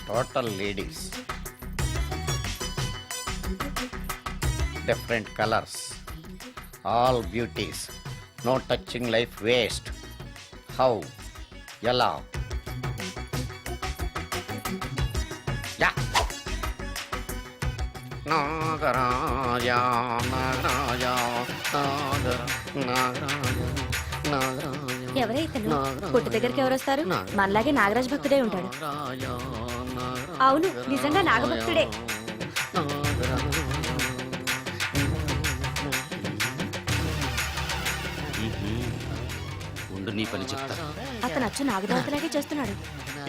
Total ladies, different colours, all beauties, no touching life waste. How, ఎలా? Yeah. Nagaraja Nagaraja Nagaraja Nagaraja. ఎవరైతను పుట్టు దగ్గరికి ఎవరు వస్తారు? మనలాగే నాగరాజ్ భక్తుడే ఉంటాడు. అవును, నిజంగా నాగభక్తుడే. ఉండు, నీ పని చెప్తా. అతను అచ్చు నాగదేవతలాగే చేస్తున్నాడు.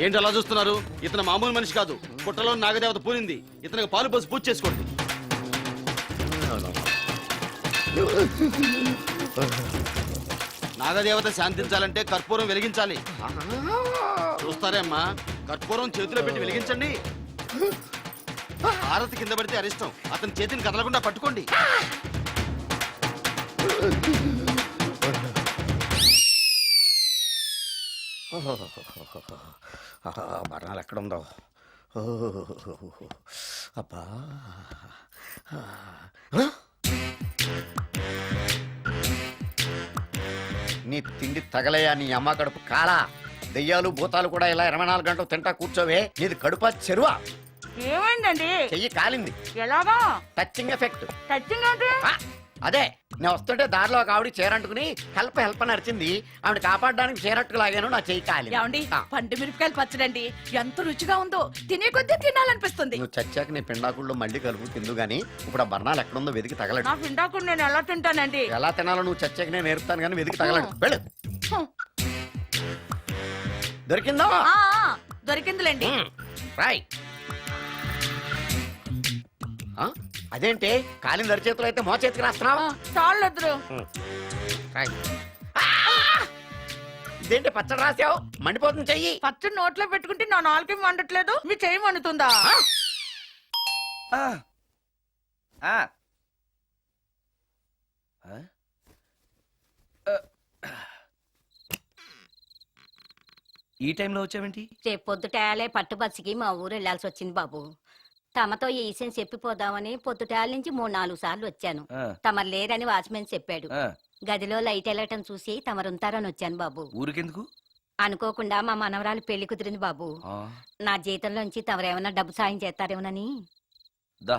ఏంటి అలా చూస్తున్నారు? ఇతను మామూలు మనిషి కాదు. పుట్టలో నాగదేవత పూరింది. ఇతనికి పాలు పోసి పూజ చేసుకోండి. నాగదేవత శాంతించాలంటే కర్పూరం వెలిగించాలి. చూస్తారే అమ్మా, కర్పూరం చేతిలో పెట్టి వెలిగించండి. హారతి కింద పడితే అరిష్టం. అతని చేతిని కదలకుండా పట్టుకోండి. మరణాలు ఎక్కడుందో. అబ్బా, నీ తిండి తగలయా నీ అమ్మ కడుపు కాలా. దెయ్యాలు భూతాలు కూడా ఇలా 24 గంటలు తింటా కూర్చోవే. నీది కడుపా చెరువా? ఏమైందండి? చెయ్యి కాలింది. ఎలాగా? Touching effect. టచింగ్ అంటే? అదే, నేను వస్తుంటే దారిలో ఒక ఆవిడ చీరంటుకుని హెల్ప్ అని అరిచింది. ఆవిడ కాపాడడానికి చీరట్టుకు లాగాను, నా చెయ్యి కాలి. ఏమండి, పండు మిరపకాయలు పచ్చడండి ఎంత రుచిగా ఉందో, తినే కొద్దీ తినాలనిపిస్తుంది. నువ్వు చచ్చాక నీ పిండాకుళ్ళు మళ్ళీ కలుపు తిందు గానీ ఇప్పుడు ఆ బర్ణాలు ఎక్కడుందో వెతికి తగలడు. నా పిండాకుడు నేను ఎలా తింటానండి? ఎలా తినాలో నువ్వు చచ్చాక నేను నేర్పుతాను కానీ వెతికి తగలడు. వెళ్ళు. దొరికిందో? దొరికిందిలేండి. రాయ్. అదేంటి కాలింది అరిచేతులు అయితే మో చేతికి రాస్తున్నావు? చాలొద్దు. ఇదేంటి పచ్చడి రాసావు? మండిపోతుంది చెయ్యి. పచ్చడి నోట్లో పెట్టుకుంటే నా నాలుగు వండట్లేదు, మీ చెయ్యి వండుతుందా? ఈ టైంలో వచ్చావేంటి? రేపు పొద్దుటాలే పట్టుబస్సుకి మా ఊరు వెళ్లాల్సి వచ్చింది బాబు. తమతో ఈ విషయం చెప్పిపోదామని పొద్దుటాల నుంచి 3-4 సార్లు వచ్చాను. తమరు లేరని వాచ్మెన్ చెప్పాడు. గదిలో లైట్ వెళ్ళటం చూసి తమరుంటారని వచ్చాను బాబు. ఊరికెందుకు? అనుకోకుండా మా మనవరాలు పెళ్లి కుదిరింది బాబు. నా జీతంలోంచి తమరేమన్నా డబ్బు సాయం చేస్తారేమోనని. దా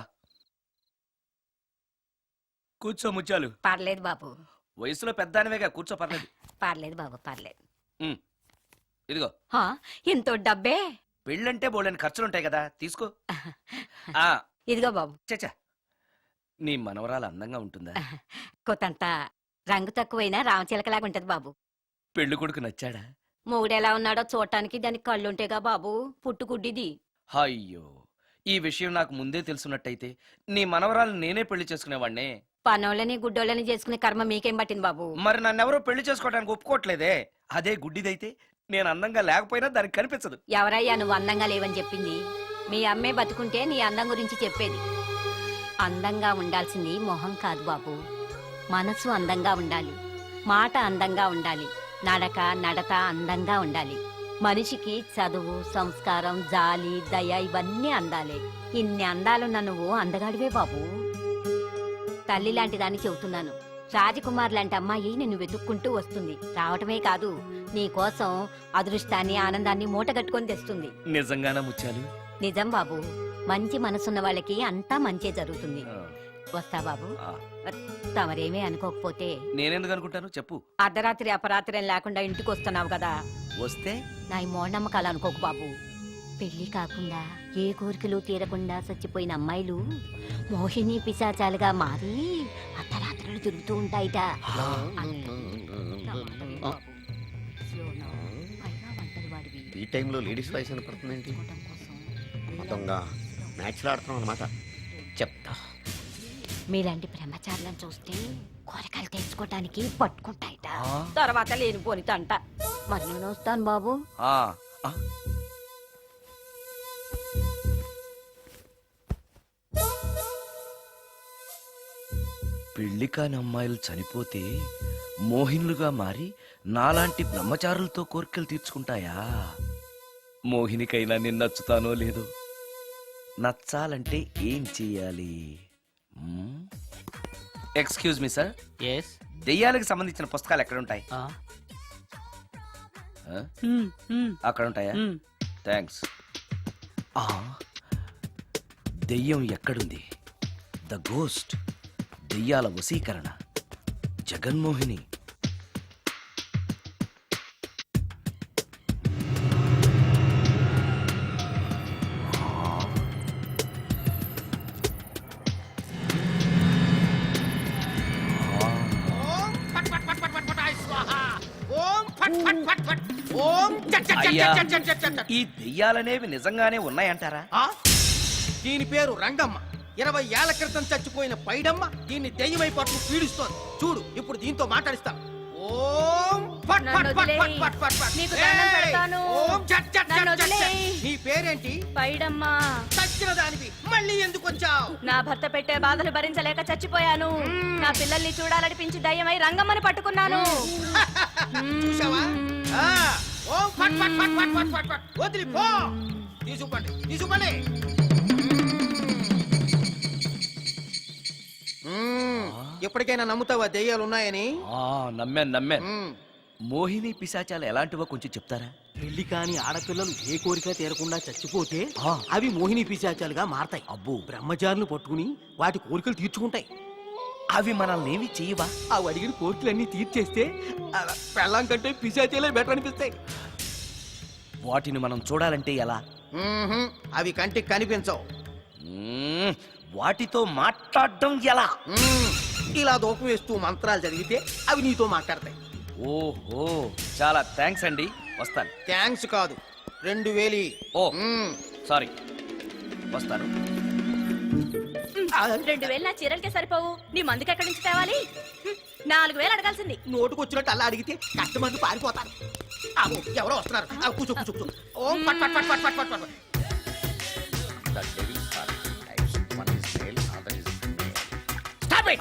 కూర్చో ముచ్చాలు. పర్లేదు బాబు. వయసులో పెద్దానివేగా, కూర్చో. పర్లేదు. పర్లేదు బాబు, పర్లేదు. ఇదిగో. ఇంతో డబ్బే? పెళ్ళంటే బోళ్ళని ఖర్చులుంటాయి కదా, తీసుకో. ఇదిగో బాబు. చచ్చా, నీ మనవరాలు అందంగా ఉంటుందా? కొత్తంత రంగు తక్కువైనా రామచిలకలాగా ఉంటది బాబు. పెళ్లి కొడుకు నచ్చాడా? మూడెలా ఉన్నాడో చూడటానికి దానికి కళ్ళుంటేగా బాబు, పుట్టుకుడ్డిది. అయ్యో, ఈ విషయం నాకు ముందే తెలుసున్నట్టయితే నీ మనవరాలు నేనే పెళ్లి చేసుకునేవాడినే. పనోళ్ళని గుడ్డోళ్ళని చేసుకునే కర్మ మీకేం పట్టింది బాబు? మరి నన్నెవరో పెళ్లి చేసుకోవడానికి ఒప్పుకోవట్లేదే. అదే గుడ్డిదైతే నేను అందంగా లేకపోయినా దానికి కనిపించదు. ఎవరయ్యా నువ్వు అందంగా లేవని చెప్పింది? మీ అమ్మే బతుకుంటే నీ అందం గురించి చెప్పేది. అందంగా ఉండాల్సింది మొహం కాదు బాబు, మనసు అందంగా ఉండాలి, మాట అందంగా ఉండాలి, నడక నడత అందంగా ఉండాలి. మనిషికి చదువు, సంస్కారం, జాలి, దయ ఇవన్నీ అందాలే. ఇన్ని అందాలున్న నువ్వు అందగాడివే బాబు. తల్లి లాంటి దాన్ని చెబుతున్నాను. రాజకుమార్ లాంటి అమ్మాయి నిన్ను వెతుక్కుంటూ వస్తుంది. రావటమే కాదు, నీ కోసం అదృష్టాన్ని, ఆనందాన్ని మూటగట్టుకొని తెస్తుంది. నిజంగానా ముత్యాలు? నిజం బాబు. మంచి మనసున్న వాళ్ళకి అంతా మంచే జరుగుతుంది. వస్తా బాబు. తమరేమీ అనుకోకపోతే. నేనెందుకు అనుకుంటాను చెప్పు. అర్ధరాత్రి అపరాత్రి లేకుండా ఇంటికి వస్తున్నావు కదా, వస్తే నా ఈ మూఢనమ్మకాలు అనుకోకు బాబు. పెళ్లి కాకుండా ఏ కోరికలు తీరకుండా చచ్చిపోయిన అమ్మాయిలు మోహిని పిశాచాలుగా మారి అర్ధరాత్రులు తిరుగుతూ ఉంటాయిట. ఈ టైంలో లేడీస్ వాయిస్ వినపడుతుందేంటి? మొత్తంగా మ్యాచ్లు ఆడుతున్నాం అనమాట. చెప్తా. మీలాంటి బ్రహ్మచారులను చూస్తే కోరికలు తెచ్చుకోవటానికి పట్టుకుంటాయిట. తర్వాత లేనిపోనితంట. మరి నేను వస్తాను బాబు. పెళ్లి కాని అమ్మాయిలు చనిపోతే మోహినులుగా మారి నాలాంటి బ్రహ్మచారులతో కోరికలు తీర్చుకుంటాయా? మోహినికైనా నేను నచ్చుతానో లేదో. నచ్చాలంటే ఏం చెయ్యాలి? ఎక్స్క్యూజ్ మీ సార్, ఎస్ దెయ్యాలకు సంబంధించిన పుస్తకాలు ఎక్కడ ఉంటాయి? అక్కడ ఉంటాయా? థ్యాంక్స్. దెయ్యం ఎక్కడుంది? ద గోస్ట్, దెయ్యాల వశీకరణ, జగన్మోహిని. అయ్యా, ఈ దెయ్యాలనేవి నిజంగానే ఉన్నాయంటారా? దీని పేరు రంగమ్మ. 20 ఏళ్ల క్రితం చచ్చిపోయిన పైడమ్మ దీన్ని దెయ్యమై పట్టు పీడిస్తోంది. చూడు, ఇప్పుడు దీంతో మాట్లాడిస్తాను. ఓం ఫట్ ఫట్ ఫట్ ఫట్ ఫట్ ఫట్ ఫట్. నీకు దండం ఏయ్! పెడతాను. ఓం చట్ చట్ చట్ నన్ను చట్ చట్. వదిలేయ్. నీ పేరేంటి? పైడమ్మా, చచ్చిన దానివి మళ్ళీ ఎందుకు వచ్చావు? నా భర్త పెట్టే బాధలు భరించలేక చచ్చిపోయాను. నా పిల్లల్ని చూడాలనిపించి దయ్యమై రంగమ్మని పట్టుకున్నాను. చూసావా? ఆ, ఓం ఫట్ ఫట్ ఫట్ ఫట్ ఫట్ ఫట్ ఫట్. వదిలి పో. తీసుకుపండి, తీసుకుపండి. ఎప్పటికైనా నమ్ముతావా దెయ్యాలు ఉన్నాయని? నమ్మాను. మోహిని పిశాచాలు ఎలాంటివో కొంచెం చెప్తారా? పెళ్లి కాని ఆడపిల్లలు ఏ కోరిక తీరకుండా చచ్చిపోతే అవి మోహిని పిశాచాలుగా మారతాయి. అబ్బో. బ్రహ్మచారులు పట్టుకుని వాటి కోరికలు తీర్చుకుంటాయి. అవి మనల్ని ఏమి చెయ్యవా? అవి అడిగిన కోరికలన్నీ తీర్చేస్తే పెళ్ళాం కంటే పిశాచాలే బెటర్ అనిపిస్తాయి. వాటిని మనం చూడాలంటే ఎలా? అవి కంటికి కనిపించవు. మ్మ్, వాటితో మాట్లాడడం ఎలా? ఇలా దూపం వేస్తూ మంత్రాలు చదివితే అవి నీతో మాట్లాడతాయి. ఓహో, చాలా థ్యాంక్స్ అండి, వస్తాను. థ్యాంక్స్ కాదు, 2000. ఓ సారీ, వస్తాను. 2000 నా చీరలకే సరిపోవు. నీ మందుకి ఎక్కడి నుంచి తేవాలి? 4000 అడగాల్సింది. నోటుకు వచ్చినట్టు అలా అడిగితే కస్టమర్లు పారిపోతారు. ఆగు, ఎవరో వస్తున్నారు. కూర్చో కూర్చో కూర్చో. ఓం పట్ పట్ పట్ పట్ పట్ పట్ పట్. The devils are two types. One is male, other is female. Stop it!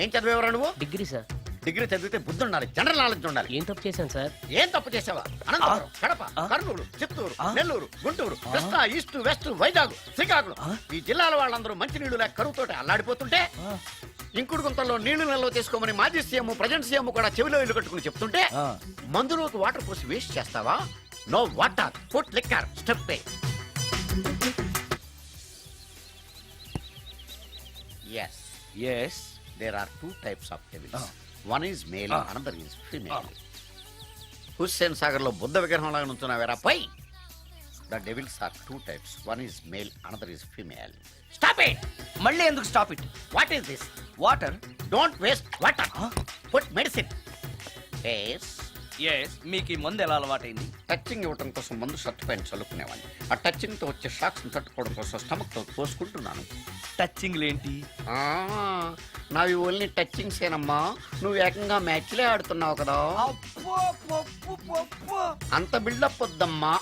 ఏం చదివేవరా నువ్వు? Degree sir. డిగ్రీ చదివితే బుద్ధి ఉండాలి, జనరల్ నాలెడ్జ్ ఉండాలి. ఏం తప్పు చేశాను సార్? ఏం తప్పు చేసావా? అనంతపురం, కడప, కర్నూలు, చిత్తూరు, నెల్లూరు, గుంటూరు, కృష్ణా, ఈస్ట్, వెస్ట్, వైజాగ్, శ్రీకాకుళం, ఈ జిల్లాల వాళ్ళందరూ మంచినీళ్లు లేక కరువుతోటి అల్లాడిపోతుంటే ఇంకుడు గుంతల్లో నీళ్లు నిల్వ తీసుకోమని మాజీ సీఎం, ప్రజెంట్ సీఎం కూడా చెవిలో ఇల్లు కట్టుకుని చెప్తుంటే మందులోకి వాటర్ పోసి వేస్ట్ చేస్తావా? No water, put liquor, step pay. Yes, yes. there are two types of devils. One is male, another is female. Hussain Sagar లో బుద్ధ విగ్రహం లాగా నుంచున్నావేరా పై. The devils are two types. One is male, another is female. Stop it! మళ్ళీ ఎందుకు stop it? What is this? Water. Don't waste water. Put medicine. Yes. Yes, మీకు ఈ మందు ఎలా అలవాటైంది? టచ్చింగ్ ఇవ్వటం కోసం ముందు షర్ట్ పైన చల్లుకునేవాడిని. ఆ టచ్చింగ్ తో వచ్చే షాక్స్ తట్టుకోవడం కోసం స్టమక్ తో పోసుకుంటున్నాను. టచ్చింగ్ లేంటి? నావి ఓన్లీ టచ్చింగ్స్ ఏనమ్మా. నువ్వు ఏకంగా మ్యాచ్లే ఆడుతున్నావు కదా. అంత బిల్డప్ వద్దమ్మా.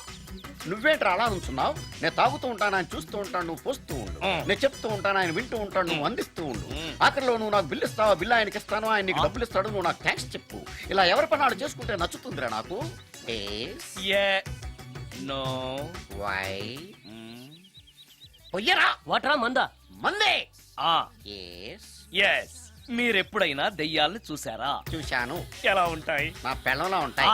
నువ్వేంట్రా అలా ఉంచున్నావు? నేను తాగుతూ ఉంటాను, ఆయన చూస్తూ ఉంటాను, నువ్వు పోస్తూ ఉండు. నేను చెప్తూ ఉంటాను, ఆయన వింటూ ఉంటాడు, నువ్వు అందిస్తూ ఉండు. ఆఖరిలో నువ్వు నాకు బిల్లు ఇస్తావా, బిల్లు ఆయనకి ఇస్తాను, ఆయన నీకు డబ్బులు ఇస్తాడు, నువ్వు నాకు థ్యాంక్స్ చెప్పు. ఇలా ఎవరి పని వాళ్ళు చేసుకుంటే నచ్చుతుందిరా నాకు. నో. వై పొయ్యరా వాటరా మందా? మందే. ఆ Yes. ఎస్. మీరెప్పుడైనా దెయ్యాలను చూసారా? చూశాను. ఎలా ఉంటాయి? నా పెళ్ళంలా ఉంటాయి.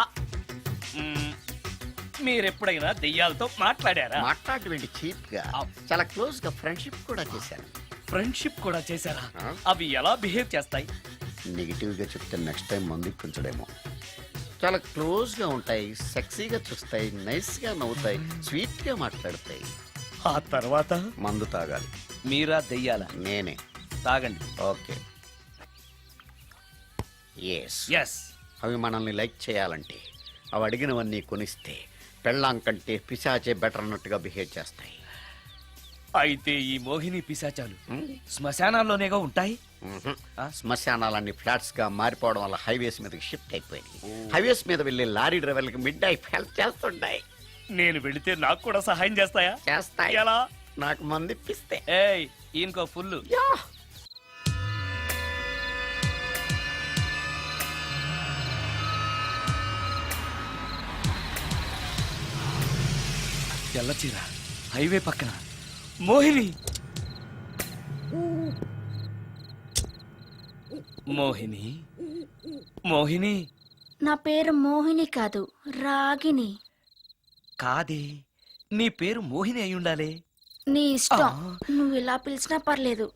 మీరెప్పుడైనా దెయ్యాలతో మాట్లాడారా? మాట్లాడేటువంటి చీప్ గా చాలా క్లోజ్ గా ఫ్రెండ్షిప్ కూడా చేశాను. ఫ్రెండ్షిప్ కూడా చేశారా? ఆ? అవి ఎలా బిహేవ్ చేస్తాయి? నెగిటివ్ గా చెప్తే నెక్స్ట్ టైం మందు ఇప్పించడేమో. చాలా క్లోజ్ గా ఉంటాయి, సెక్సీగా చూస్తాయి, నైస్ గా నవ్వుతాయి, స్వీట్ గా మాట్లాడతాయి. ఆ తర్వాత మందు తాగాలి. మీరా దెయ్యాల? నేనే. తాగండి. ఓకే. ఎస్. ఎస్. అవి మనల్ని లైక్ చేయాలంటే అవి అడిగినవన్నీ కొనిస్తే పెళ్ళాం కంటే పిశాచే బెటర్ అన్నట్టుగా బిహేవ్ చేస్తాయి. అయితే ఈ మోహిని పిశాచాలు శ్మశానాల్లోనేగా ఉంటాయి? శ్మశానాలన్నీ ఫ్లాట్స్ గా మారిపోవడం వల్ల హైవేస్ మీదకి షిఫ్ట్ అయిపోయింది. హైవేస్ మీద వెళ్ళే లారీ డ్రైవర్లకి మిడ్ నైట్ హెల్ప్ చేస్తుంటాయి. నేను వెళితే నాకు కూడా సహాయం చేస్తాయా? చేస్తాయి. ఎలా? నాకు మంది ఇప్పిస్తే. ఏయ్, ఈయనకో ఫుల్. తెల్ల చీర హైవే పక్కన మోహిని మోహిని మోహిని నా పేరు మోహిని కాదు, రాగిని. కాదే, నీ పేరు మోహిని అయి ఉండాలే. నీ ఇష్టం, ఆ. నువ్వు ఇలా పిలిచినా పర్లేదు.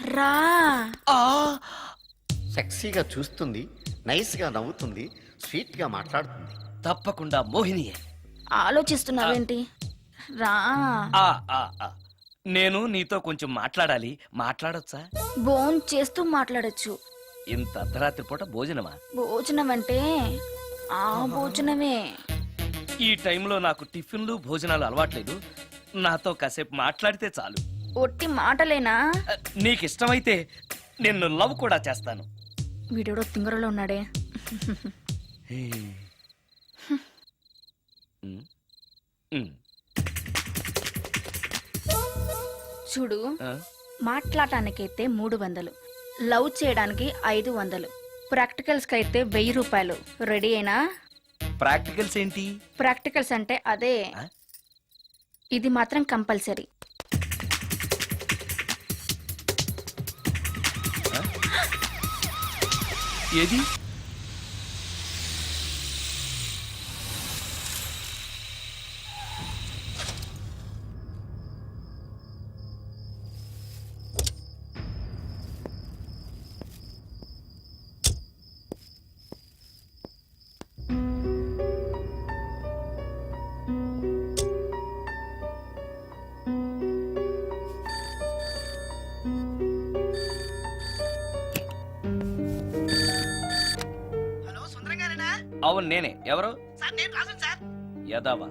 రా. ఆ సెక్సీగా చూస్తుంది, నైస్ గా నవ్వుతుంది, స్వీట్ గా మాట్లాడుతుంది. తప్పకుండా మోహినియే. ఆలోచిస్తున్నావేంటి? రా. ఆ ఆ ఆ నేను నీతో కొంచెం మాట్లాడాలి. మాట్లాడొచ్చా? బోన్ చేస్తూ మాట్లాడొచ్చు. ఇంత అర్ధరాత్రి పూట భోజనమా? భోజనం అంటే ఆ భోజనమే. ఈ టైంలో నాకు టిఫిన్లు భోజనాలు అలవాట్లేదు. నాతో కాసేపు మాట్లాడితే చాలు. ఒట్టి మాటలేనా? నీకు ఇష్టమైతే నిన్ను లవ్ కూడా చేస్తాను. వీడెవడో తింగరలో ఉన్నాడే. ఉమ్, ఉమ్, చూడు, ఆ, మాట్లాడటానికైతే 300, లవ్ చేయడానికి 500, ప్రాక్టికల్స్ కైతే 1000 రూపాయలు. రెడీ అయినా? ప్రాక్టికల్స్ ఏంటి? ప్రాక్టికల్స్ అంటే అదే. ఆ? ఇది మాత్రం కంపల్సరీ. ఏది? అవును నేనే. ఎవరు? యదావా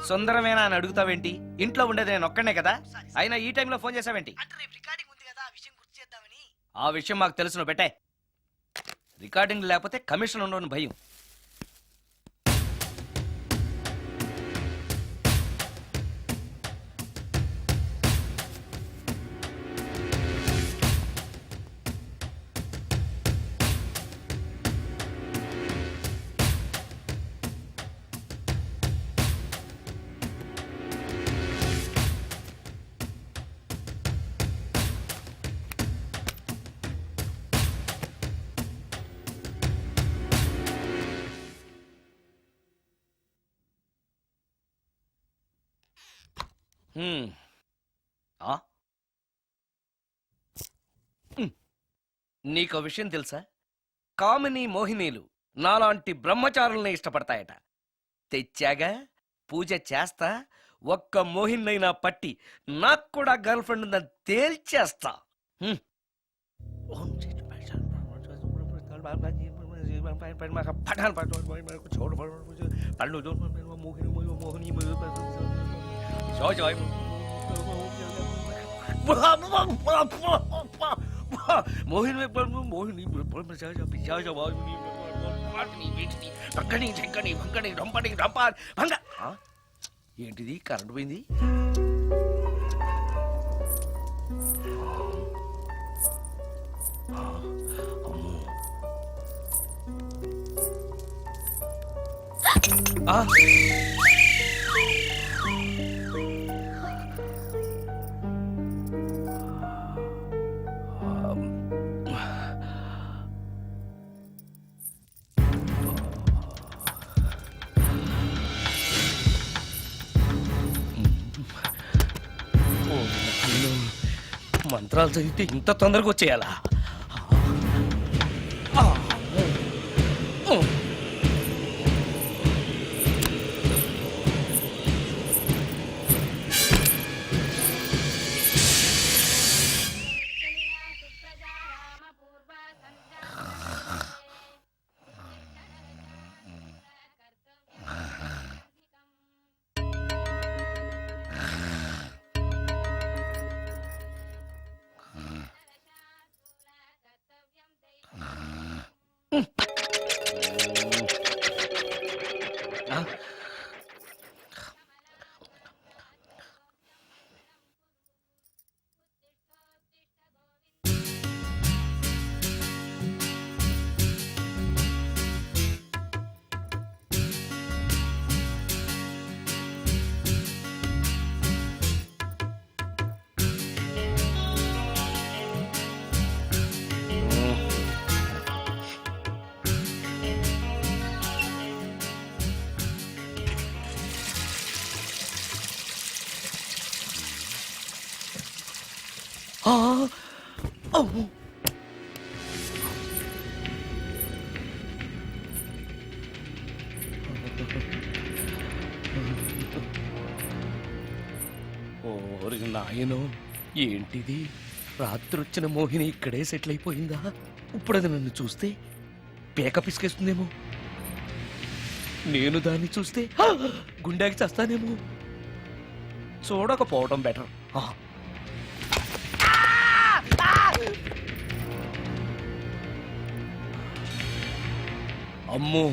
సుందరమేనా అని అడుగుతావేంటి? ఇంట్లో ఉండేది నేను ఒక్కనే కదా. అయినా ఈ టైంలో ఫోన్ చేసావేంటి? ఆ విషయం మాకు తెలుసు, నువ్వు పెట్టే. రికార్డింగ్ లేకపోతే కమిషన్ ఉండని భయం. హ్మ్. ఆ? నీకో విషయం తెలుసా? కామిని మోహినీలు నాలాంటి బ్రహ్మచారుల్ని ఇష్టపడతాయట. తెచ్చాగా, పూజ చేస్తా, ఒక్క మోహిన్నైనా పట్టి నాకు కూడా గర్ల్ ఫ్రెండ్ ఉందని తేల్చేస్తా. హ్మ్. మోహిని మోహిని ఏంటిది? కరెంట్ పోయింది. ఆ మంత్రాలు చదివితే ఇంత తొందరగా వచ్చేయాలా? ఆ! అమ్మో! ఓరి నాయనో, ఏంటిది? రాత్రొచ్చిన మోహిని ఇక్కడే సెటిల్ అయిపోయిందా? ఇప్పుడు అది నన్ను చూస్తే పేక పిసికేస్తుందేమో. నేను దాన్ని చూస్తే గుండెకి చస్తానేమో. చూడకపోవడం బెటర్. అమ్మో,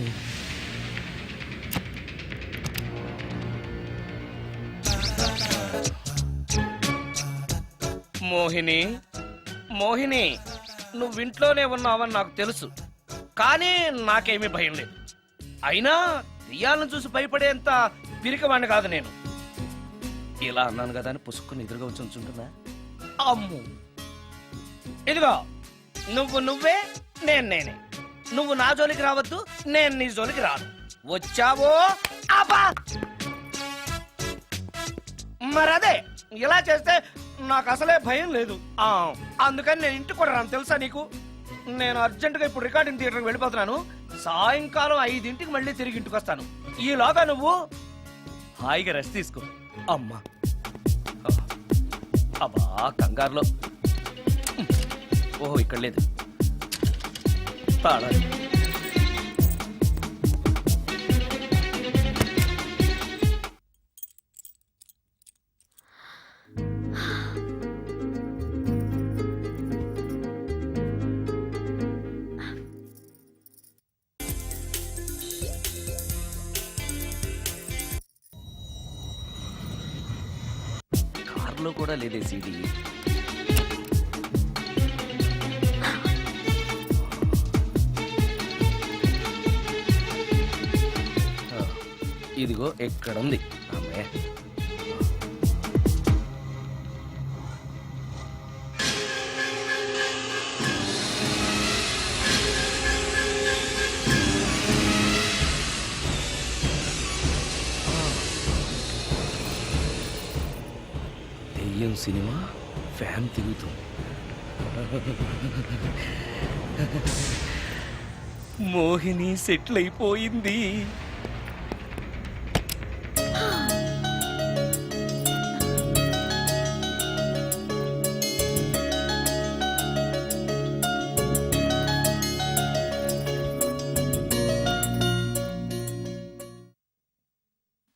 మోహిని, మోహిని, నువ్వింట్లోనే ఉన్నావని నాకు తెలుసు, కానీ నాకేమీ భయం లేదు. అయినా దెయ్యాలను చూసి భయపడేంత పిరికవాణ్ణి కాదు నేను. ఇలా అన్నాను కదా అని పుసుక్కుని ఎదురుగా వచ్చి ఉంచుంటున్నా. అమ్ము, ఇదిగో నువ్వు నువ్వే, నేను నేనే. నువ్వు నా జోలికి రావద్దు, నేను నీ జోలికి రాను. వచ్చావో అబ్బా! మరదే ఇలా చేస్తే నాకు అసలే భయం లేదు. అందుకని నేను ఇంటికి కూడా రాను, తెలుసా నీకు? నేను అర్జెంటుగా ఇప్పుడు రికార్డింగ్ థియేటర్కి వెళ్ళిపోతున్నాను. సాయంకాలం 5ంటికి మళ్ళీ తిరిగి ఇంటికి వస్తాను. ఈలోగా నువ్వు హాయిగా రెస్ట్ తీసుకో. అమ్మా, అబ్బా కంగారులో. ఓహో, ఇక్కడ లేదు తాళాలు. కార్లో కూడా లేదే సీడీ. ఇదిగో ఎక్కడుంది. అమ్మే, దెయ్యం సినిమా ఫ్యాన్ తిరుగుతుంది. మోహిని సెటిల్ అయిపోయింది.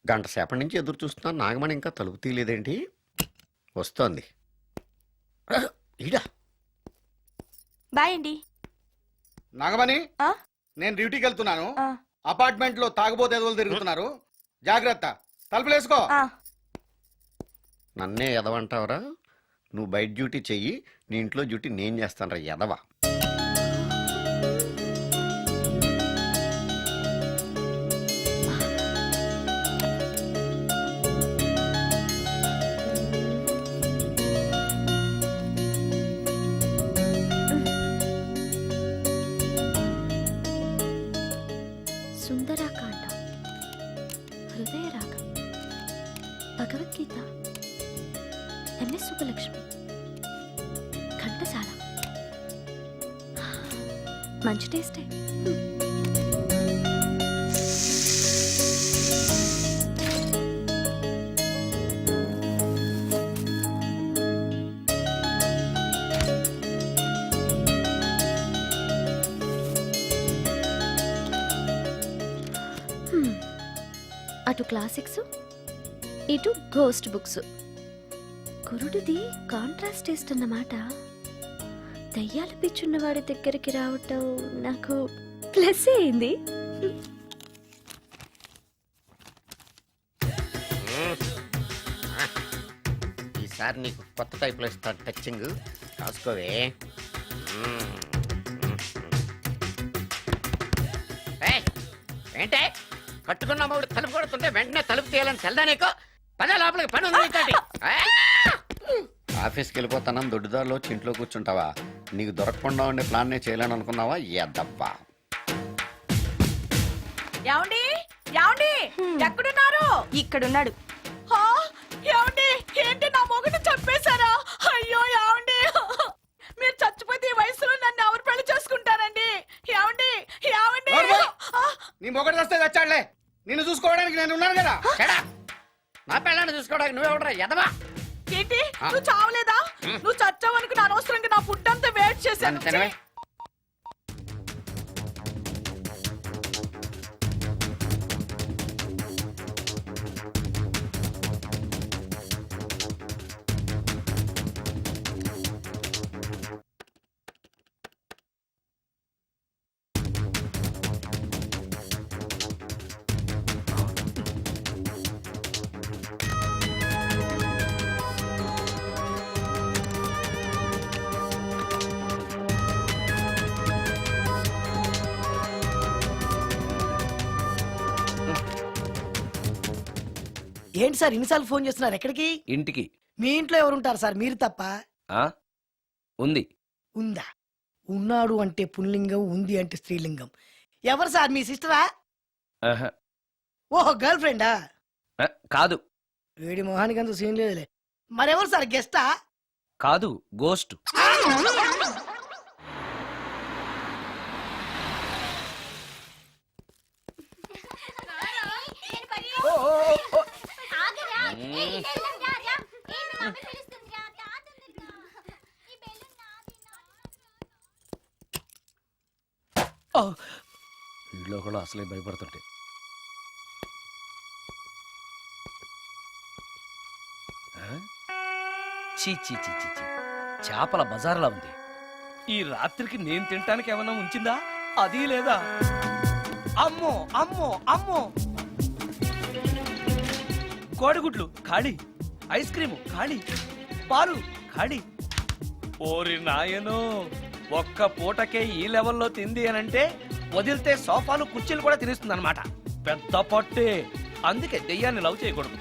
గంట సేపటి నుంచి ఎదురు చూస్తున్నాను, నాగమణి ఇంకా తలుపు తీయలేదేంటి? వస్తోంది. ఈడా బాయ్ అండి. నాగమణి, ఆ? నేను డ్యూటీకి వెళ్తున్నాను. ఆ. అపార్ట్మెంట్ లో తాగుబోతు ఎదవలు తిరుగుతున్నారు, జాగ్రత్త. తలుపులేసుకో. నన్నే ఎదవంటావరా? నువ్వు బయట డ్యూటీ చెయ్యి, నీ ఇంట్లో డ్యూటీ నేను చేస్తాను రా ఎదవ. సుందరాకాండ, హృదయ రాగం, భగవద్గీత, ఎంఎస్ సుబ్బలక్ష్మి, ఘంటసాల. మంచి టేస్టే. అటు క్లాసిక్స్, ఇటు గోస్ట్ బుక్స్. కురుడిది కాంట్రాస్ట్ టేస్ట్ అన్నమాట. దయ్యాలు పిచ్చున్న వాడి దగ్గరికి రావటం నాకు ప్లస్ అయింది. ఈసారి నీకు కొత్త టైప్లో ఇస్తాను టచ్చింగ్, రాసుకోవే. ఏంటే కట్టుకున్న అమ్మడు తలుపు కొడుతుంటే వెంటనే తలుపు తీయాలని తెల్దా నీకు? పద లోపలికి, పని ఉంది నీతోటి. ఆఫీస్కి వెళ్ళిపోతానని దొడ్డుదారిలో ఇంట్లో కూర్చుంటావా? నీకు దొరకకుండా ఉండే ప్లాన్ నే చేయాలని అనుకున్నావా? ఎద్దబ్బా. ఏమండి ఏమండి ఎక్కడున్నారు? ఇక్కడున్నాడు. ఏమండి ఏంటి నా మొగుడు చంపేశారా? అయ్యో ఏమండి వయసులో నన్ను ఎవరు పెళ్లి చేసుకుంటారండి? ఏమండి ఏమండి నోర్మై! ఆ, నీ మొగడు వస్తే వచ్చాడులే, నిన్ను చూసుకోవడానికి నేను ఉన్నాను కదా. చెడా నా పెళ్ళాన్ని చూసుకోవడానికి నువ్వెవడరా ఎదవా ఏంటి నువ్వు చావలేదా? నువ్వు చచ్చావనుకు నా అనవసరంగా నా ఫుడ్ అంతా వేస్ట్ చేశాను. అంతేనే ఏంటి సార్ ఇన్నిసార్లు ఫోన్ చేస్తున్నారు? ఎక్కడికి? ఇంటికి. మీ ఇంట్లో ఎవరుంటారు సార్, మీరు తప్ప? ఆ ఉంది. ఉందా? ఉన్నాడు అంటే పుల్లింగం, ఉంది అంటే స్త్రీలింగం. ఎవరు సార్, మీ సిస్టరా? ఆహా. ఓహో, గర్ల్ ఫ్రెండా? కాదు వేడి మొహానికి అంత సీన్ లేదులే. మరెవరు సార్, గెస్టా? కాదు, గోస్ట్. వీళ్ళు కూడా అసలే భయపడుతుంటే. చీ చీ చీ చీ చీ. చేపల బజార్లా ఉంది. ఈ రాత్రికి నేను తినటానికి ఏమన్నా ఉంచిందా? అది లేదా? అమ్మో అమ్మో అమ్మో! కోడిగుడ్లు ఖాళీ, ఐస్ క్రీము ఖాళీ, పాలు ఖాళీ. ఓరి నాయనో, ఒక్క పూటకే ఈ లెవెల్లో తింది అనంటే వదిలితే సోఫాలు కుర్చీలు కూడా తినేస్తుంది అనమాట. పెద్ద పట్టే. అందుకే దెయ్యాన్ని లవ్ చేయకూడదు.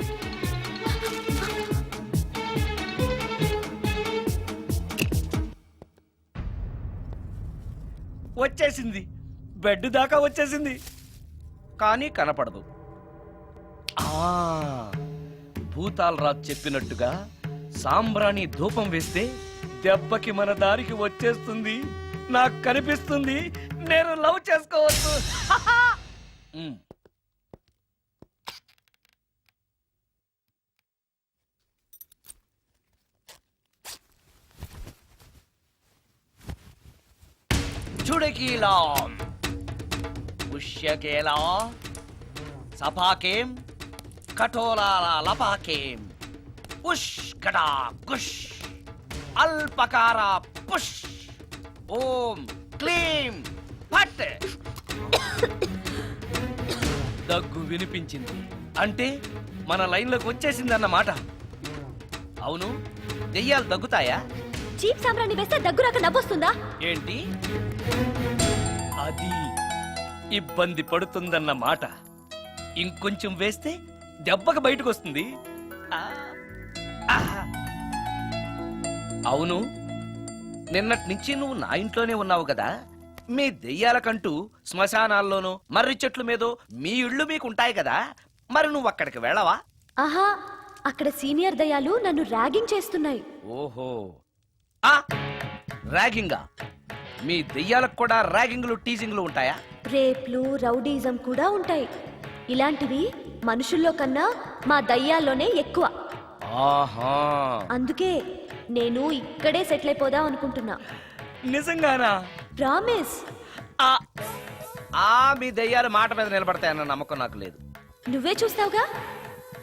వచ్చేసింది, బెడ్ దాకా వచ్చేసింది, కానీ కనపడదు. భూతాలరాజు చెప్పినట్టుగా సాంబ్రాణి ధూపం వేస్తే దెబ్బకి మన దారికి వచ్చేస్తుంది. నాకు కనిపిస్తుంది, నేను లవ్ చేసుకోవచ్చు. చుడకీలా ఉష్యకేలా సపాకేం కఠోలాల లపాకేం ఉష్ కడా కుష్ అల్పకార పుష్ ఓం క్లీం ఫట్. దగ్గు వినిపించింది అంటే మన లైన్లోకి వచ్చేసింది అన్నమాట. అవును, దెయ్యాలు దగ్గుతాయా? చీప్ సాంబ్రాన్ని వేస్తే దగ్గురాక నవ్వొస్తుందా? ఏంటి అది? ఇబ్బంది పడుతుందన్న మాట. ఇంకొంచెం వేస్తే దెబ్బకి బయటకు వస్తుంది. అవును, నిన్నటి నుంచి నువ్వు నా ఇంట్లోనే ఉన్నావు కదా. మీ దెయ్యాలకంటూ శ్మశానాల్లోనూ మర్రి చెట్ల మీదో మీ ఇళ్ళు మీకుంటాయి కదా, మరి నువ్వు అక్కడికి వెళ్ళవా? ఆహా, అక్కడ సీనియర్ దయాలు నన్ను ర్యాగింగ్ చేస్తున్నాయి. ఓహో, ర్యాగింగా? మీ దెయ్యాలకు కూడా ర్యాగింగ్లు టీజింగ్లు ఉంటాయా? రేప్లు, రౌడీజం కూడా ఉంటాయి. ఇలాంటివి మనుషుల్లో కన్నా మా దయ్యాల్లోనే ఎక్కువ. ఆహా, అందుకే నేను ఇక్కడే సెటిల్ అయిపోదాం అనుకుంటున్నా. నిజంగానా? ప్రామిస్. మీ దెయ్యాలు మాట మీద నిలబడతాయన్న నమ్మకం నాకు లేదు. నువ్వే చూస్తావుగా,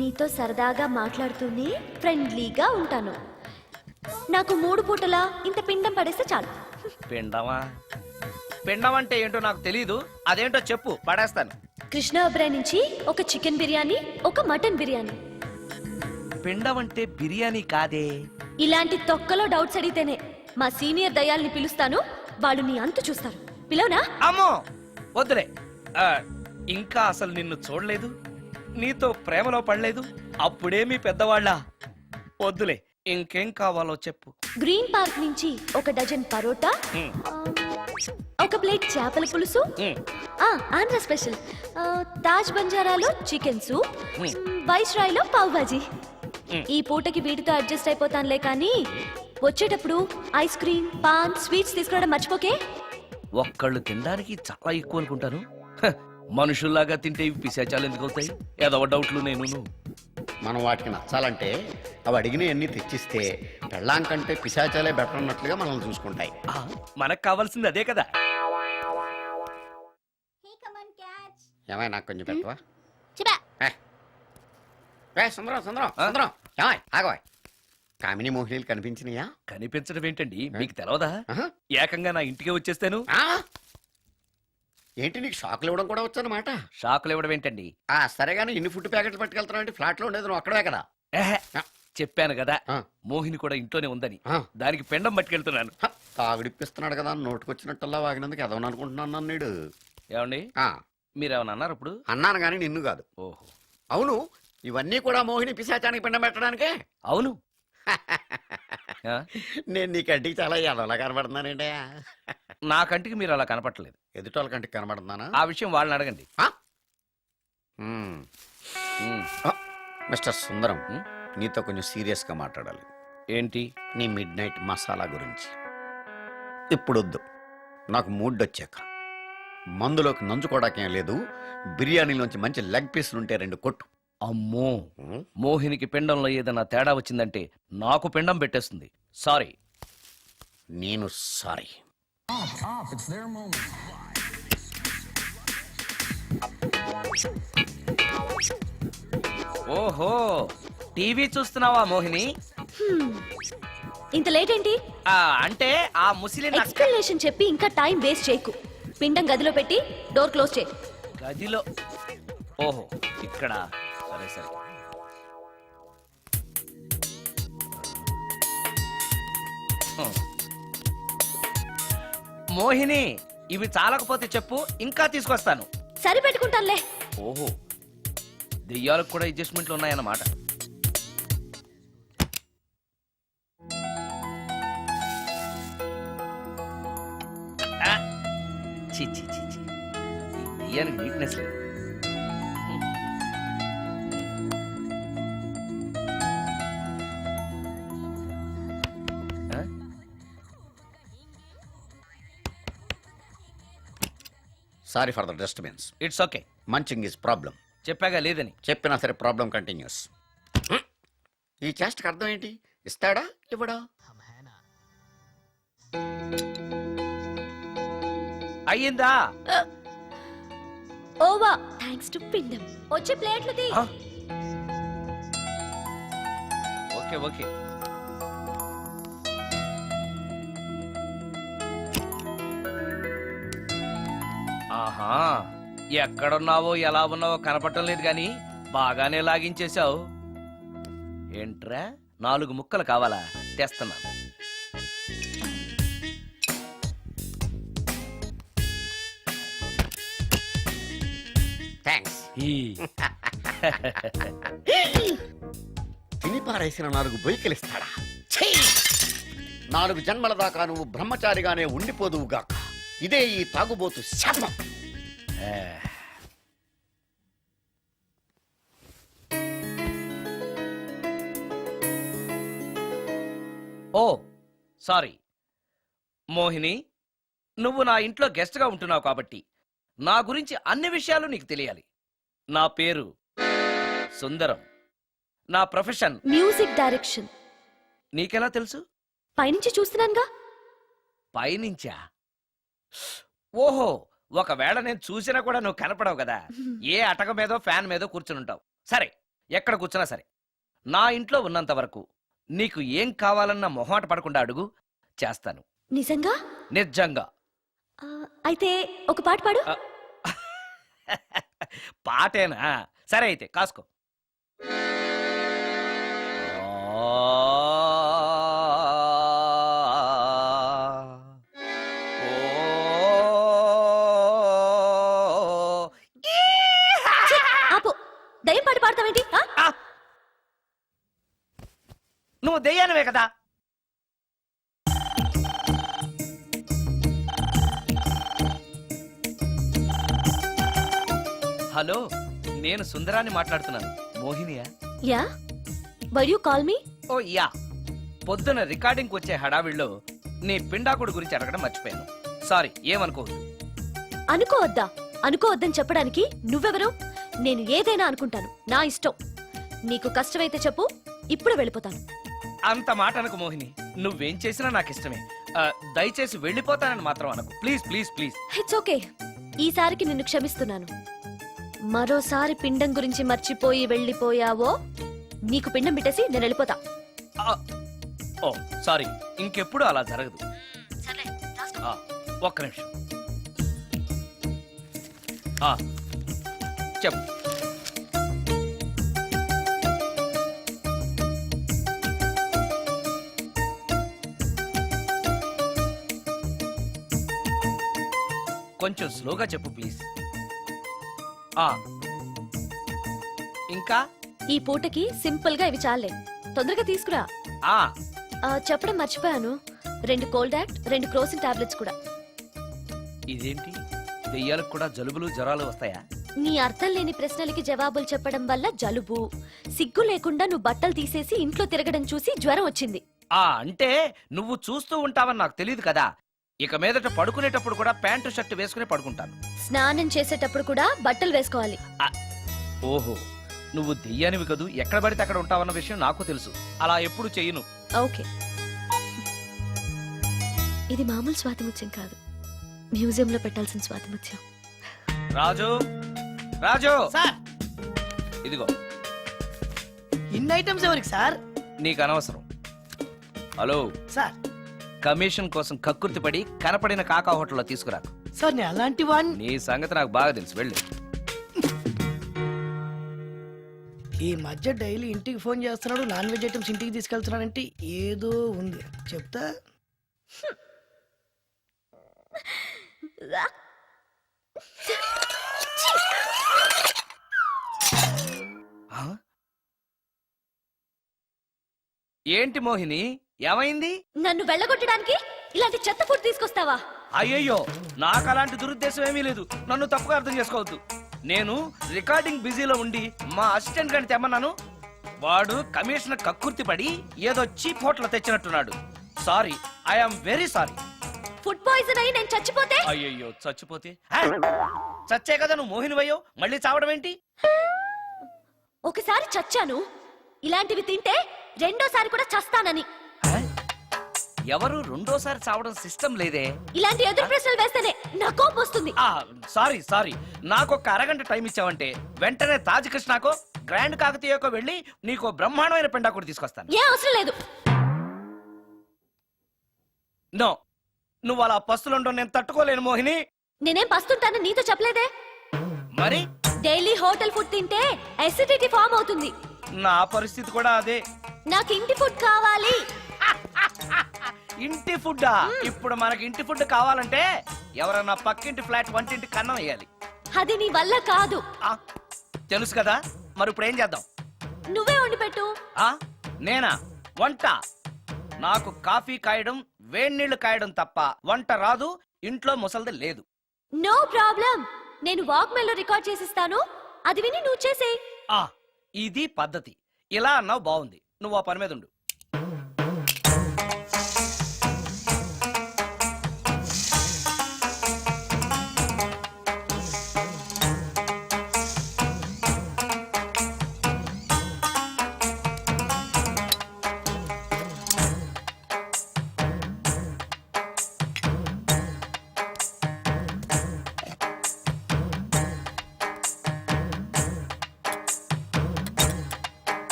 నీతో సరదాగా మాట్లాడుతూనే ఫ్రెండ్లీగా ఉంటాను. నాకు 3 పూటలా ఇంత పిండం పడేస్తే చాలు. పిండమా? పిండం అంటే ఏంటో నాకు తెలీదు, అదేంటో చెప్పు, పడేస్తాను. కృష్ణ అబ్రాయ్ నుంచి ఒక చికెన్ బిర్యానీ, ఒక మటన్ బిర్యానీ. పిండం అంటే బిర్యానీ కాదే. ఇలాంటి తొక్కలో డౌట్స్ అడిగితేనే మా సీనియర్ దయాల్ని పిలుస్తాను, వాళ్ళు నీ అంతు చూస్తారు. పిలవనా? అమ్మో వద్దులే. ఇంకా అసలు నిన్ను చూడలేదు, నీతో ప్రేమలో పడలేదు, అప్పుడే మీ పెద్దవాళ్ళ. వద్దులే, ఇంకేం కావాలో చెప్పు. గ్రీన్ పార్క్ నుంచి ఒక డజన్ పరోటా, ఒక ప్లేట్ చేపల పులుసు, ఆంధ్ర స్పెషల్ తాజ్ బంజారాలో చికెన్ సూప్, వైస్ రాయ్లో పావ్ భాజీ. ఈ పూటకి వీటితో అడ్జస్ట్ అయిపోతానులే, కానీ వచ్చేటప్పుడు ఐస్ క్రీమ్ పాన్ స్వీట్స్ తీసుకురావడం మర్చిపోకే. ఒక్కళ్ళు తినడానికి చాలా ఎక్కువ అనుకుంటాను. హ, మనుషుల్లాగా తింటే ఇవి పిశాచాలు ఎందుకు అవుతాయి? ఏదో డౌట్లు నేను. మనం వాటికి నచ్చాలంటే అవి అడిగినవన్నీ తెచ్చిస్తే పెళ్ళాం కంటే పిశాచాలే బెటర్ అన్నట్లుగా మనల్ని చూసుకుంటాయి. మనకు కావాల్సింది అదే కదా. ఏమైనా నాకు కొంచెం పెట్టవా? చిబా. సుందరం సుందరం సుందరం ఏమాయ్ ఆగవాయ్. కామిని మోహినీలు కనిపించినాయా? కనిపించడం ఏంటండి, మీకు తెలవదా? ఆహా. ఏకంగా నా ఇంటికే వచ్చేస్తాను. ఆ? ఏంటి నీకు షాకులు ఇవ్వడం కూడా వచ్చనమాట? షాకులు ఇవ్వడం ఏంటండి? సరేగాని ఇన్ని ఫుడ్ ప్యాకెట్లు పట్టుకెళ్తున్నావు అంటే ఫ్లాట్ లో ఉండేది నువ్వు అక్కడే కదా. ఏహే, చెప్పాను కదా ఆ. మోహిని కూడా ఇంట్లోనే ఉందని. ఆ. దానికి పెండం పట్టుకెళ్తున్నాను. తాగుడిప్పిస్తున్నాడు కదా నోటుకొచ్చినట్టల్లా వాగినందుకు ఎదవని అనుకుంటున్నాను నీడు. ఏమండి, మీరేమన్నా అన్నారు ఇప్పుడు? అన్నాను గాని నిన్ను కాదు. ఓహో, అవును, ఇవన్నీ కూడా మోహిని పిశాచానికి పిండం పెట్టడానికే. అవును. ఆ? నేను నీ కంటికి చాలా ఎదవలా కనబడుతున్నానండి. నా కంటికి మీరు అలా కనపట్లేదు. ఎదుటోళ్ళ కంటికి కనబడుతున్నానా? ఆ విషయం వాళ్ళని అడగండి. మ్మ్. ఉమ్, మిస్టర్ సుందరం, ఉమ్, నీతో కొంచెం సీరియస్ గా మాట్లాడాలి. ఏంటి? నీ మిడ్ నైట్ మసాలా గురించి. ఇప్పుడొద్దు, నాకు మూడ్ వచ్చాక. మందులోకి నంచుకోవడాకేం లేదు, బిర్యానీలోంచి మంచి లెగ్ పీసులు ఉంటే 2 కొట్టు. అమ్మో, మోహినికి పిండంలో ఏదైనా తేడా వచ్చిందంటే నాకు పిండం పెట్టేస్తుంది. సారీ. నేను సారీ. ఓహో, టీవీ చూస్తున్నావా మోహిని? ఇంత లేట్ ఏంటి? అంటే ఆ ముసిలి నక్క ఎక్స్ప్లెనేషన్ చెప్పి ఇంకా టైం వేస్ట్ చేయకు. పిండం గదిలో పెట్టి డోర్ క్లోజ్ చేయి. గదిలో. ఓహో, ఇక్కడ. సరే సరే. మోహిని, ఇవి చాలకపోతే చెప్పు, ఇంకా తీసుకొస్తాను. సరి పెట్టుకుంటానులే. ఓహో, దెయ్యాలకు కూడా అడ్జస్ట్మెంట్లు ఉన్నాయన్నమాట. ఆ, ఛీ, ఛీ, ఛీ, ఛీ. ఈ దెయ్యానికి నీట్నెస్ లేదు. ఆ? Sorry for the disturbance. It's okay. Munching is problem. చెప్పాగా లేదని. చెప్పినా సరే ప్రాబ్లం కంటిన్యూస్. ఈ చేష్టకి అర్థం ఏంటి? ఇస్తాడా ఇవ్వడా? అయ్యిందా? ఓవా థ్యాంక్స్ టు పిండం. వచ్చే ప్లేట్లు తీ. ఆ? Okay okay. ఆహా, ఎక్కడున్నావో ఎలా ఉన్నావో కనపడటం లేదు గాని బాగానే లాగించేశావు. ఏంట్రా, 4 ముక్కలు కావాలా? తెస్తున్నాను. థ్యాంక్స్. తిని పారేసిన 4 బొయ్యికలిస్తాడా? 4 జన్మల దాకా నువ్వు బ్రహ్మచారిగానే ఉండిపోదువుగాక. ఇదే ఈ తాగుబోతు శాపం. ఓ సారీ మోహిని, నువ్వు నా ఇంట్లో గెస్ట్గా ఉంటున్నావు కాబట్టి నా గురించి అన్ని విషయాలు నీకు తెలియాలి. నా పేరు సుందరం. నా ప్రొఫెషన్ మ్యూజిక్ డైరెక్షన్. నీకెలా తెలుసు? పైనుంచి చూస్తున్నానుగా. పైనుంచా? ఓహో, ఒకవేళ నేను చూసినా కూడా నువ్వు కనపడవు కదా. ఏ అటక మీదో ఫ్యాన్ మీదో కూర్చునుంటావు. సరే, ఎక్కడ కూర్చున్నా సరే, నా ఇంట్లో ఉన్నంత వరకు నీకు ఏం కావాలన్న మొహాట పడకుండా అడుగు, చేస్తాను. నిజంగా? నిజంగా. అయితే ఒక పాట పాడు. పాటేనా? సరే అయితే కాసుకో. ఆపు. దయ్యం పాట పాడతావేంటి? నువ్వు దెయ్యానివే కదా. హలో, నేను సుందరాన్ని మాట్లాడుతున్నాను. మోహినియా? Yeah. Where you call me? Oh yeah. పొద్దున రికార్డింగ్ వచ్చే హడావిడిలో నీ పిండాకుడు గురించి అడగడం మర్చిపోయాను. సారీ, ఏమనుకోవద్దు. అనుకోవద్దా? అనుకోవద్దని చెప్పడానికి నువ్వెవరు? నేను ఏదైనా అనుకుంటాను, నా ఇష్టం. నీకు కష్టమైతే చెప్పు, ఇప్పుడు వెళ్ళిపోతాను. అంత మాట అనకు మోహిని. నువ్వేం చేసినా నాకు ఇష్టమే. దయచేసి వెళ్ళిపోతానని మాత్రం అనకు. Please please please. It's okay, ఈసారికి నిన్ను క్షమిస్తున్నాను. మరోసారి పిండం గురించి మర్చిపోయి వెళ్ళిపోయావో నీకు పిండం పెట్టేసి నేను వెళ్ళిపోతా. ఓ సారీ, ఇంకెప్పుడు అలా జరగదు. ఒక్క నిమిషం. చెప్పు. కొంచెం స్లోగా చెప్పు ప్లీజ్. ఇంకా ఈ పూటకి సింపుల్ గా ఇవి చాలే, తొందరగా తీసుకురా. చెప్పడం మర్చిపోయాను, 2 కోల్డ్ యాక్ట్, 2 క్రోసిన్ టాబ్లెట్స్ కూడా. ఇదేంటి, దెయ్యాలకు కూడా జలుబులు జ్వరాలు వస్తాయా? నీ అర్థం లేని ప్రశ్నలకి జవాబులు చెప్పడం వల్ల జలుబు, సిగ్గు లేకుండా నువ్వు బట్టలు తీసేసి ఇంట్లో తిరగడం చూసి జ్వరం వచ్చింది. అంటే నువ్వు చూస్తూ ఉంటావని నాకు తెలియదు కదా. ఇక మీదట పడుకునేటప్పుడు కూడా ప్యాంటు షర్ట్ వేసుకుని పడుకుంటాను. స్నానం చేసేటప్పుడు కూడా బట్టలు వేసుకోవాలి. ఓహో, నువ్వు దెయ్యానివి కదూ, ఎక్కడ పడితే అక్కడ ఉంటావన్న విషయం నాకు తెలుసు. అలా ఎప్పుడు చెయ్యను. ఓకే, ఇది మామూలు స్వాతిముత్యం కాదు, మ్యూజియంలో పెట్టాల్సిన స్వాతిముత్యం. రాజు, రాజు సార్, ఇదిగో. ఇన్ని ఐటమ్స్ ఎవరికి సార్? నీకు అనవసరం. హలో సార్, కమిషన్ కోసం కక్కుర్తి పడి కనపడిన కాకా హోటల్లో తీసుకురా. సార్ నేను అలాంటి వాడిని. నీ సంగతి నాకు బాగా తెలుసు, వెళ్ళు. ఈ మధ్య డైలీ ఇంటికి ఫోన్ చేస్తున్నాడు, నాన్ వెజ్ ఐటమ్స్ ఇంటికి తీసుకెళ్తున్నాడంటే ఏదో ఉంది, చెప్తా. ఏంటి మోహిని, ఏమైంది? నన్ను వెళ్ళగొట్టడానికి ఇలాంటి చెత్త ఫుడ్ తీసుకొస్తావా? అయ్యయ్యో, నాకు అలాంటి దురుద్దేశం ఏమీ లేదు. నన్ను తప్పుగా అర్థం చేసుకోవద్దు. నేను రికార్డింగ్ బిజీలో ఉండి మా అసిస్టెంట్ గారిని తెమ్మన్నాను. వాడు కమిషనర్ కక్కుర్తి పడి ఏదో చీప్ హోటల్ తెచ్చినట్టున్నాడు. Sorry, I'm very sorry. Food poison అయి నేను చచ్చిపోతే? అయ్యయ్యో, చచ్చిపోతే? చచ్చే కదా నువ్వు మోహినివయ్యో, మళ్ళీ చావడం ఏంటి? ఒకసారి చచ్చాను, ఇలాంటివి తింటే రెండోసారి కూడా చస్తానని. ఎవరు రెండోసారి చావడం సిస్టం లేదే. ఇలాంటి ఎదురు ప్రశ్నలు వేస్తేనే నా కోపం వస్తుంది. సారీ సారీ, నాకు ఒక అరగంట టైం ఇచ్చావంటే వెంటనే తాజ్ కృష్ణకో గ్రాండ్ కాకతీయకో వెళ్ళి నీకు బ్రహ్మాండమైన పెండాకుడు తీసుకొస్తాను. ఏ అవసరం లేదు. నో, నువ్వు అలా పస్తులుండో నేను తట్టుకోలేను మోహిని. నేనేం పస్తుంటానని నీతో చెప్పలేదే. మరి డైలీ హోటల్ ఫుడ్ తింటే అసిడిటీ ఫామ్ అవుతుంది. నా పరిస్థితి కూడా అదే. నాకు ఇంటి ఫుడ్ కావాలి. ఇంటి ఫుడ్డా? ఇప్పుడు మనకి ఇంటి ఫుడ్ కావాలంటే ఎవరన్నా పక్కింటి ఫ్లాట్ వంటింటి కన్నం వేయాలి. అది నీ వల్ల కాదు. తెలుసు కదా, మరి ఇప్పుడు ఏం చేద్దాం? నువ్వే వండి పెట్టు. నేనా వంట? నాకు కాఫీ కాయడం, వేడినీళ్లు కాయడం తప్ప వంట రాదు. ఇంట్లో ముసల్ది లేదు. నో ప్రాబ్లం, నేను వాక్మెన్ లో రికార్డ్ చేసిస్తాను, అది విని నువ్వు చేసేయ్. ఇది పద్ధతి. ఇలా అన్నావు, బాగుంది. నువ్వు ఆ పని మీద ఉండు.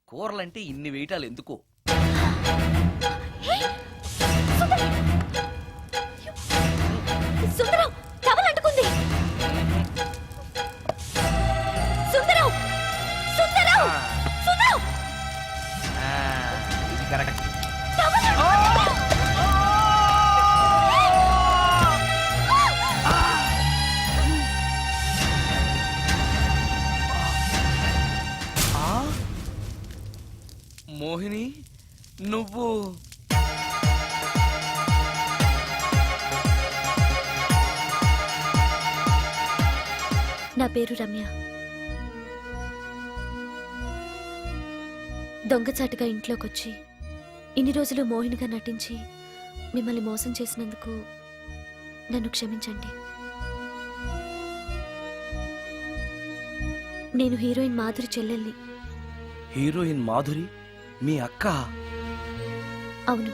కూరలంటే ఇన్ని వేయటాలు ఎందుకు? సుందరం, టవల్ అంటుకుంది. సుందరం, సుందరం, సుందరం. ఇది కరెక్ట్. మోహిని, నువ్వు నా పేరు రమ్య. దొంగచాటుగా ఇంట్లోకొచ్చి ఇన్ని రోజులు మోహినిగా నటించి మిమ్మల్ని మోసం చేసినందుకు నన్ను క్షమించండి. నేను హీరోయిన్ మాధురి చెల్లెల్ని. హీరోయిన్ మాధురి మీ అక్క? అవును.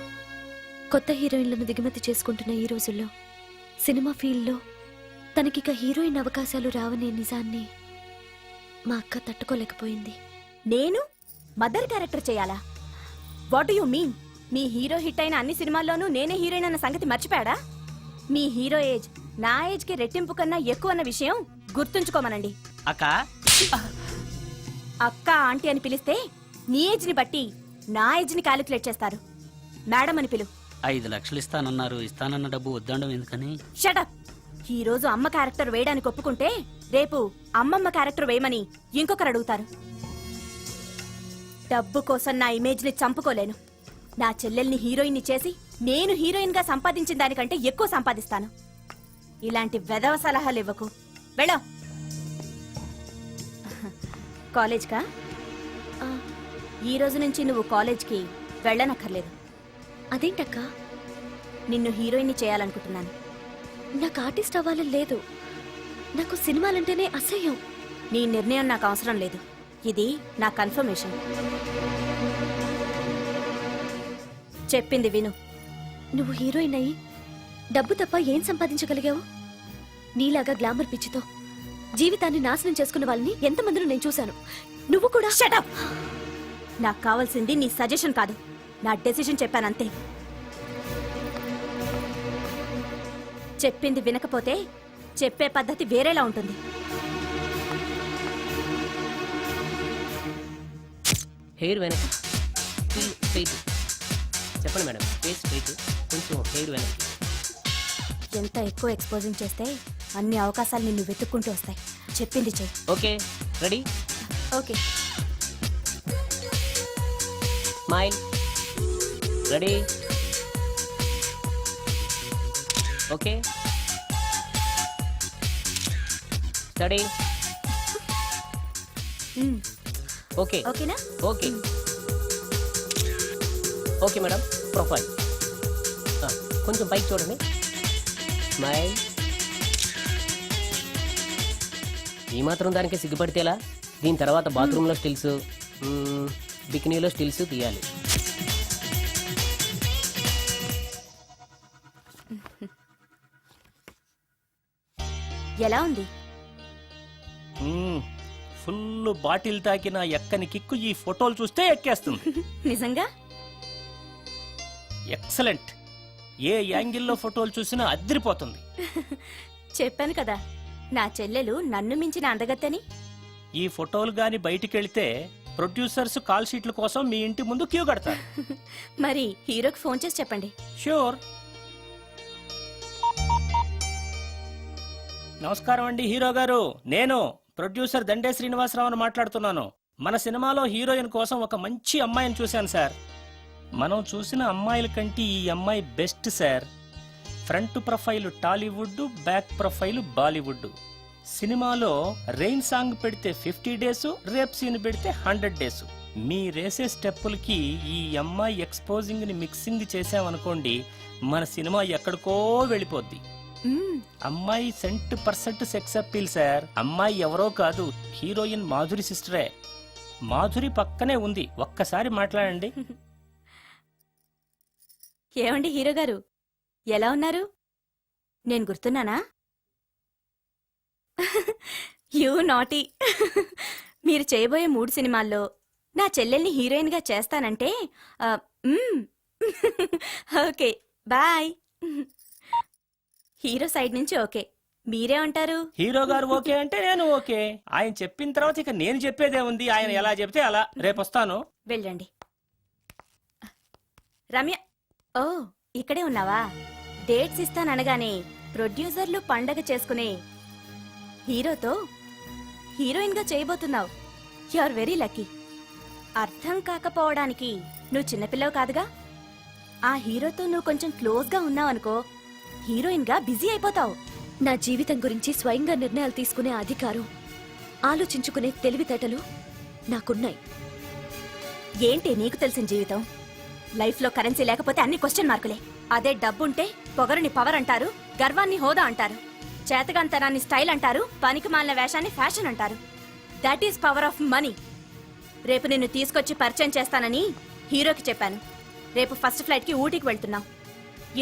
కొత్త హీరోయిన్లను దిగుమతి చేసుకుంటున్న ఈ రోజుల్లో సినిమా ఫీల్డ్లో తనకిక హీరోయిన్ అవకాశాలు రావనే నిజాన్ని మా అక్క తట్టుకోలేకపోయింది. నేను మదర్ క్యారెక్టర్ చేయాలా? What you mean? Me hero hit అయిన అన్ని సినిమాల్లోనూ నేనే హీరోయిన్ అన్న సంగతి మర్చిపోయాడా? మీ హీరో ఏజ్ నా ఏజ్ కి రెట్టింపు కన్నా ఎక్కువ అన్న విషయం గుర్తుంచుకోమనండి. అక్క అక్క ఆంటీ అని పిలిస్తే నీ ఏజ్ ని బట్టి నా ఏజ్ ని క్యాలిక్యులేట్ చేస్తారు. మేడం అని పిలు. 5 లక్షలు ఇస్తానన్నారు. ఇస్తానన్న డబ్బు వద్దండం ఎందుకని? షటప్. ఈ రోజు అమ్మ క్యారెక్టర్ వేయడానికి ఒప్పుకుంటే రేపు అమ్మమ్మ క్యారెక్టర్ వేయమని ఇంకొకరు అడుగుతారు. డబ్బు కోసం నా ఇమేజ్ ని చంపుకోలేను. నా చెల్లెల్ని హీరోయిన్ ని చేసి నేను హీరోయిన్ గా సంపాదించిన దానికంటే ఎక్కువ సంపాదిస్తాను. ఇలాంటి వెధవ సలహాలు ఇవ్వకు. వెళ్ళో. కాలేజ్కా? ఈ రోజు నుంచి నువ్వు కాలేజ్కి వెళ్ళనక్కర్లేదు. అదేంటక్క? నిన్ను హీరోయిన్ ని చేయాలనుకుంటున్నాను. నాకు ఆర్టిస్ట్ అవ్వాలని లేదు. నాకు సినిమాలంటేనే అసహ్యం. నీ నిర్ణయం నాకు అవసరం లేదు. ఇది నా కన్ఫర్మేషన్. చెప్పింది విను. నువ్వు హీరోయిన్ అయ్యి డబ్బు తప్ప ఏం సంపాదించగలిగావు? నీలాగా గ్లామర్ పిచ్చితో జీవితాన్ని నాశనం చేసుకున్న వాళ్ళని ఎంతమందిలో నేను చూశాను. నువ్వు కూడా. షటప్. నాకు కావాల్సింది నీ సజెషన్ కాదు, నా డెసిషన్ చెప్పానంతే. చెప్పింది వినకపోతే చెప్పే పద్ధతి వేరేలా ఉంటుంది. హెయిర్ వెనక స్ట్రైట్. చెప్పండి మేడం. ఫేస్ స్ట్రైట్, కొంచెం హెయిర్ వెనక. ఎంత ఎక్కువ ఎక్స్పోజింగ్ చేస్తే అన్ని అవకాశాలు నిన్ను వెతుక్కుంటూ వస్తాయి. చెప్పింది చెయ్యి. Okay, ready? Okay. Smile. Ready? Okay. Study. Okay. ఓకేనా? ఓకే. Okay madam. ప్రొఫైల్ కొంచెం పైకి చూడండి. స్మైల్. ఈ మాత్రం దానికి సిగ్గుపడితేలా? దీని తర్వాత బాత్రూంలో స్టిల్స్, బికినీలో స్టిల్స్ తీయాలి. ఎలా ఉంది? ఫుల్ బాటిల్ తాకిన ఎక్కని కిక్కు ఈ ఫోటోలు చూస్తే ఎక్కేస్తుంది. నిజంగా ఎక్సలెంట్. ఏ యాంగిల్లో ఫోటోలు చూసినా అద్దరిపోతుంది. చెప్పాను కదా, నా చెల్లెలు నన్ను మించిన అందగత్తని. ఈ ఫోటోలు గాని బయటికెళ్తే ప్రొడ్యూసర్స్ కాల్ షీట్ల కోసం మీ ఇంటి ముందు క్యూ కడతారు. మరి హీరోకి ఫోన్ చేసి చెప్పండి. ష్యూర్. నమస్కారం అండి హీరో గారు. నేను ప్రొడ్యూసర్ దండే శ్రీనివాసరావుని మాట్లాడుతున్నాను. మన సినిమాలో హీరోయిన్ కోసం ఒక మంచి అమ్మాయిని చూశాను సార్. మనం చూసిన అమ్మాయిల కంటే ఈ అమ్మాయి best sir. Front profile Tollywood, back profile Bollywood. సినిమాలో రెయిన్ సాంగ్ పెడితే 50 డేస్, రేప్ సీన్ పెడితే 100 డేస్. మీరేసే స్టెప్పులకి ఈ అమ్మాయి ఎక్స్పోజింగ్ ని మిక్సింగ్ చేసామనుకోండి, మన సినిమా ఎక్కడికో వెళ్ళిపోద్ది. అమ్మాయి 100% సెక్స్ అప్పీల్ సార్. అమ్మాయి ఎవరో కాదు, హీరోయిన్ మాధురి సిస్టరే. మాధురి పక్కనే ఉంది, ఒక్కసారి మాట్లాడండి. ఏమండి హీరో గారు, ఎలా ఉన్నారు? నేను గుర్తున్నానా? You naughty. మీరు చేయబోయే 3 సినిమాల్లో నా చెల్లెల్ని హీరోయిన్ గా చేస్తానంటే ఓకే బాయ్. హీరో సైడ్ నుంచి ఓకే, మీరే అంటారు? హీరో గారు ఓకే అంటే నేను ఓకే. ఆయన చెప్పిన తర్వాత ఇక నేను చెప్పేదే ఉంది. ఆయన ఎలా చెప్తే అలా. రేపొస్తాను. వెళ్ళండి. రమ్య, ఓ ఇక్కడే ఉన్నావా? డేట్స్ ఇస్తాననగానే ప్రొడ్యూసర్లు పండగ చేసుకునే హీరోతో హీరోయిన్ గా చేయబోతున్నావు. You are very lucky. అర్థం కాకపోవడానికి నువ్వు చిన్నపిల్లవు కాదుగా. ఆ హీరోతో నువ్వు కొంచెం క్లోజ్ గా ఉన్నావనుకో, హీరోయిన్ గా బిజీ అయిపోతావు. నా జీవితం గురించి స్వయంగా నిర్ణయాలు తీసుకునే అధికారం, ఆలోచించుకునే తెలివితేటలు నాకున్నాయి. ఏంటి నీకు తెలిసిన జీవితం? లైఫ్లో కరెన్సీ లేకపోతే అన్ని క్వశ్చన్ మార్కులే. అదే డబ్బుంటే పొగరుని పవర్ అంటారు, గర్వాన్ని హోదా అంటారు, చేతగాంతనాన్ని స్టైల్ అంటారు, పనికిమాలిన వేషాన్ని ఫ్యాషన్ అంటారు. That is power of money. రేపు నిన్ను తీసుకొచ్చి పరిచయం చేస్తానని హీరోకి చెప్పాను. రేపు ఫస్ట్ ఫ్లైట్కి ఊటీకి వెళ్తున్నాం.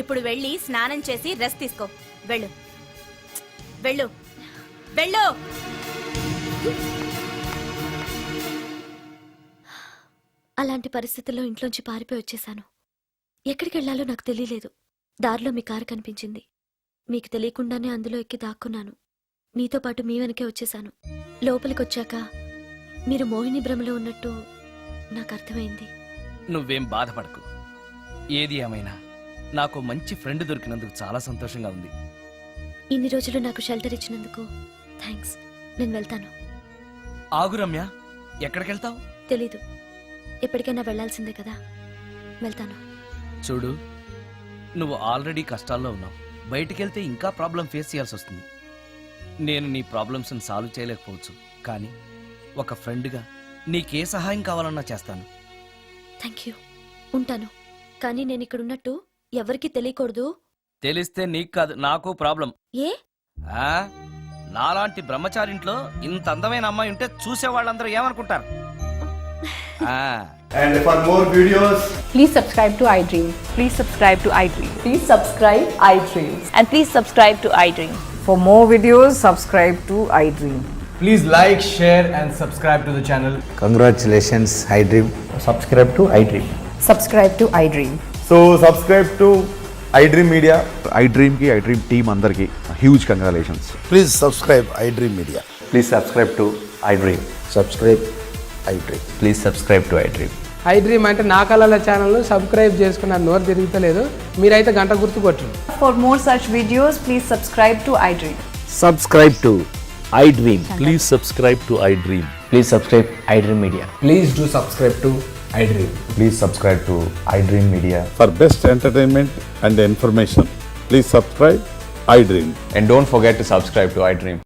ఇప్పుడు వెళ్ళి స్నానం చేసి రెస్ట్ తీసుకో. వెళ్ళు వెళ్ళు వెళ్ళు. అలాంటి పరిస్థితుల్లో ఇంట్లోంచి పారిపోయి వచ్చేశాను. ఎక్కడికి వెళ్లాలో నాకు తెలియలేదు. దారిలో మీ కారు కనిపించింది. మీకు తెలియకుండానే అందులో ఎక్కి దాక్కున్నాను. మీతో పాటు మీ వెనకే వచ్చేశాను. లోపలికొచ్చాక మీరు మోహిని భ్రమలో ఉన్నట్టు నాకు అర్థమైంది. నువ్వేం బాధపడకు. ఏది ఏమైనా నాకు మంచి ఫ్రెండ్ దొరికినందుకు చాలా సంతోషంగా ఉంది. ఇన్ని రోజులు నాకు షెల్టర్ ఇచ్చినందుకు థ్యాంక్స్. నేను వెళ్తాను. ఆగు రమ్య, ఎక్కడికెళ్తావు? తెలీదు. ఎప్పటికైనా వెళ్లాల్సిందే కదా. వెళ్తాను. చూడు, నువ్వు ఆల్రెడీ కష్టాల్లో ఉన్నావు. బయటికెళ్తే ఇంకా ప్రాబ్లం ఫేస్ చేయాల్సి వస్తుంది. నేను నీ ప్రాబ్లమ్స్ని సాల్వ్ చేయలేకపోవచ్చు, కానీ ఒక ఫ్రెండ్గా నీకే సహాయం కావాలన్నా చేస్తాను. Thank you. ఉంటాను. కానీ నేను ఇక్కడ ఉన్నట్టు ఎవరికీ తెలియకూడదు. తెలిస్తే నీకు కాదు, నాకు ప్రాబ్లం. ఏ? నాలాంటి బ్రహ్మచారింట్లో ఇంత అందమైన అమ్మాయి ఉంటే చూసేవాళ్ళందరూ ఏమనుకుంటారు? And for more videos, Please subscribe to iDream. Please subscribe to iDream. Please subscribe iDream. And please subscribe to iDream. For more videos, subscribe to iDream. please like, share, and subscribe to the channel. Congratulations, iDream. Subscribe to iDream. Subscribe to iDream. So subscribe to iDream Media. iDream ki iDream team andarki huge congratulations. Please subscribe iDream Media. Please subscribe to iDream. Subscribe iDream. Please subscribe to iDream. iDream అంటే నా కళల channel subscribe చేసుకున్న నోరు తిరుగుతలేదు. మీరైతే గంట గుర్తు కొట్టండి. For more such videos, please subscribe to iDream. Subscribe to iDream. Please subscribe to iDream. Please subscribe iDream Media. Please do subscribe to iDream. Please subscribe to iDream Media. For best entertainment and information, please subscribe iDream. And don't forget to subscribe to iDream.